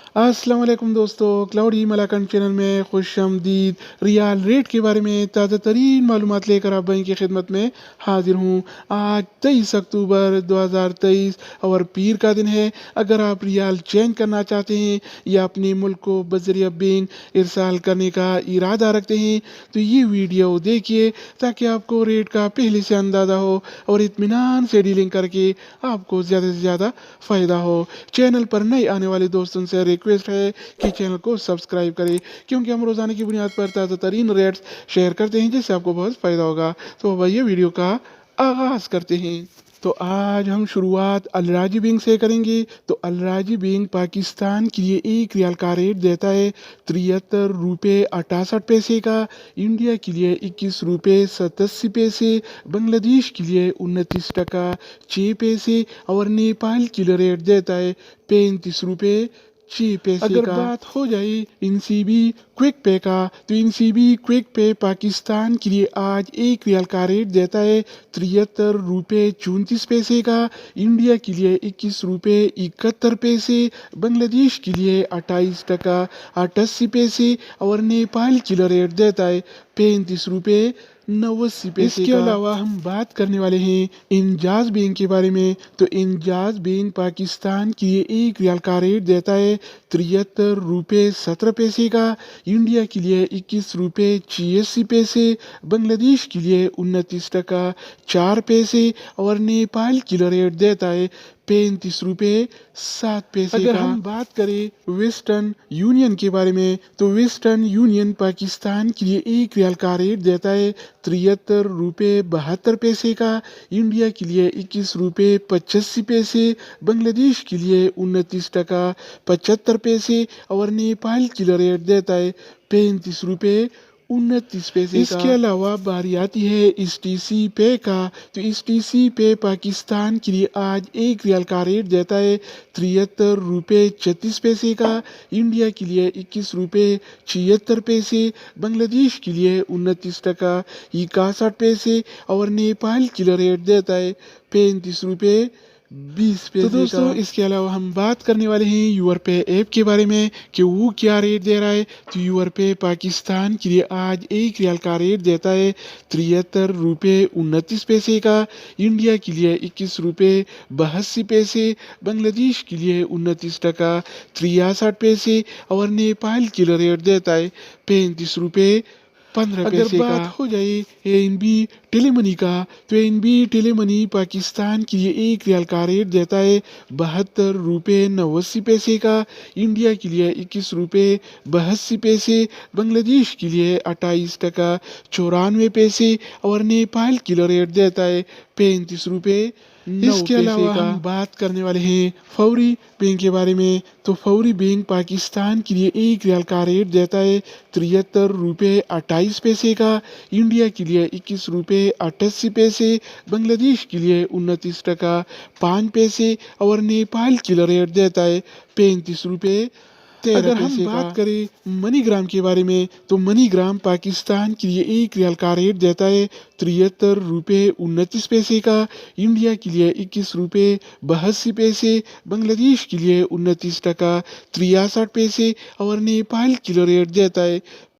अस्सलाम वालेकुम दोस्तों, क्लाउडी मलाकन चैनल में खुश आमदीद। रियाल रेट के बारे में ताज़ा तरीन मालूमात लेकर आप भाई की खिदमत में हाजिर हूँ। आज 23 अक्टूबर 2023 और पीर का दिन है। अगर आप रियाल चेंज करना चाहते हैं या अपने मुल्क को बजरिया बैंक इरसाल करने का इरादा रखते हैं तो ये वीडियो देखिए ताकि आपको रेट का पहले से अंदाज़ा हो और इत्मीनान से डीलिंग करके आपको ज़्यादा से ज़्यादा फ़ायदा हो। चैनल पर नए आने वाले दोस्तों से रिक्वेस्ट है कि चैनल को सब्सक्राइब करें, क्योंकि हम रोज़ाना की बुनियाद पर ताज़ा तरीन रेट्स शेयर करते हैं जिससे आपको बहुत फ़ायदा होगा। तो भैया वीडियो का आगाज़ करते हैं। तो आज हम शुरुआत अलराजी बैंक से करेंगे। तो अलराजी बैंक पाकिस्तान के लिए एक रियाल का रेट देता है 73 रुपये 68 पैसे का, इंडिया के लिए 21 रुपये 87 पैसे, बांग्लादेश के लिए 29 टका 6 पैसे और नेपाल के लिए रेट देता है 35 रुपये 6 पैसे अगर का। बात हो जाए इनसीबी क्विक पे का, तो इनसीबी क्विक पे पाकिस्तान के लिए आज एक रियाल का रेट देता है 73 रुपये 34 पैसे का, इंडिया के लिए 21 रुपये 71 पैसे, बांग्लादेश के लिए 28 टका 88 पैसे और नेपाल के लिए रेट देता है 35 रुपये 89 पैसे इसके अलावा हम बात करने वाले हैं इंजाज बैंक के बारे में। तो इंजाज बैंक पाकिस्तान के लिए एक रियाल का रेट देता है 73 रुपये 17 पैसे का, इंडिया के लिए 21 रुपये 86 पैसे, बांग्लादेश के लिए 29 टका 4 पैसे और नेपाल के लिए रेट देता है 35 रुपये 7 पैसे अगर का। हम बात करें वेस्टर्न यूनियन के बारे में, तो वेस्टर्न यूनियन पाकिस्तान के लिए एक रियाल का रेट देता है 73 रुपये 72 पैसे का, इंडिया के लिए 21 रुपये 85 पैसे, बांग्लादेश के लिए 29 टका 75 पैसे और नेपाल के लिए रेट देता है 35 रुपये 29 पैसे इसके अलावा बारी आती है एसटीसी पे का। तो एसटीसी पे पाकिस्तान के लिए आज एक रियाल का रेट देता है 73 रुपये 36 पैसे का, इंडिया के लिए 21 रुपये 76 पैसे, बांग्लादेश के लिए 29 टका 61 पैसे और नेपाल के लिए रेट देता है 35 रुपये 20 पैसे तो दोस्तों इसके अलावा हम बात करने वाले हैं यूर पे ऐप के बारे में कि वो क्या रेट दे रहा है। तो यूर पे पाकिस्तान के लिए आज एक रियाल का रेट देता है 73 रुपये 29 पैसे का, इंडिया के लिए 21 रुपये 82 पैसे, बांग्लादेश के लिए 29 टका 63 पैसे और नेपाल के लिए रेट देता है 35 रुपये 15 पैसे का। अगर बात हो जाए एनबी टेलीमनी का, तो एनबी टेलीमनी पाकिस्तान के लिए एक रियाल का रेट देता है 72 रुपये 89 पैसे का, इंडिया के लिए 21 रुपये 82 पैसे, बांग्लादेश के लिए 28 टका 94 पैसे और नेपाल के लिए रेट देता है 35 रुपये 9 इसके अलावा हम बात करने वाले हैं फौरी बैंक के बारे में। तो फौरी बैंक पाकिस्तान के लिए एक रियाल का रेट देता है 73 रुपये 28 पैसे का, इंडिया के लिए 21 रुपये 88 पैसे, बांग्लादेश के लिए 29 टका 5 पैसे और नेपाल के लिए रेट देता है 35 रुपये 13 अगर हम बात करें मनीग्राम के बारे में, तो मनीग्राम पाकिस्तान के लिए एक रियाल का रेट देता है 73 रुपये 29 पैसे का, इंडिया के लिए 21 रुपये 82 पैसे, बांग्लादेश के लिए 29 टका 63 पैसे और नेपाल के लिए रेट देता है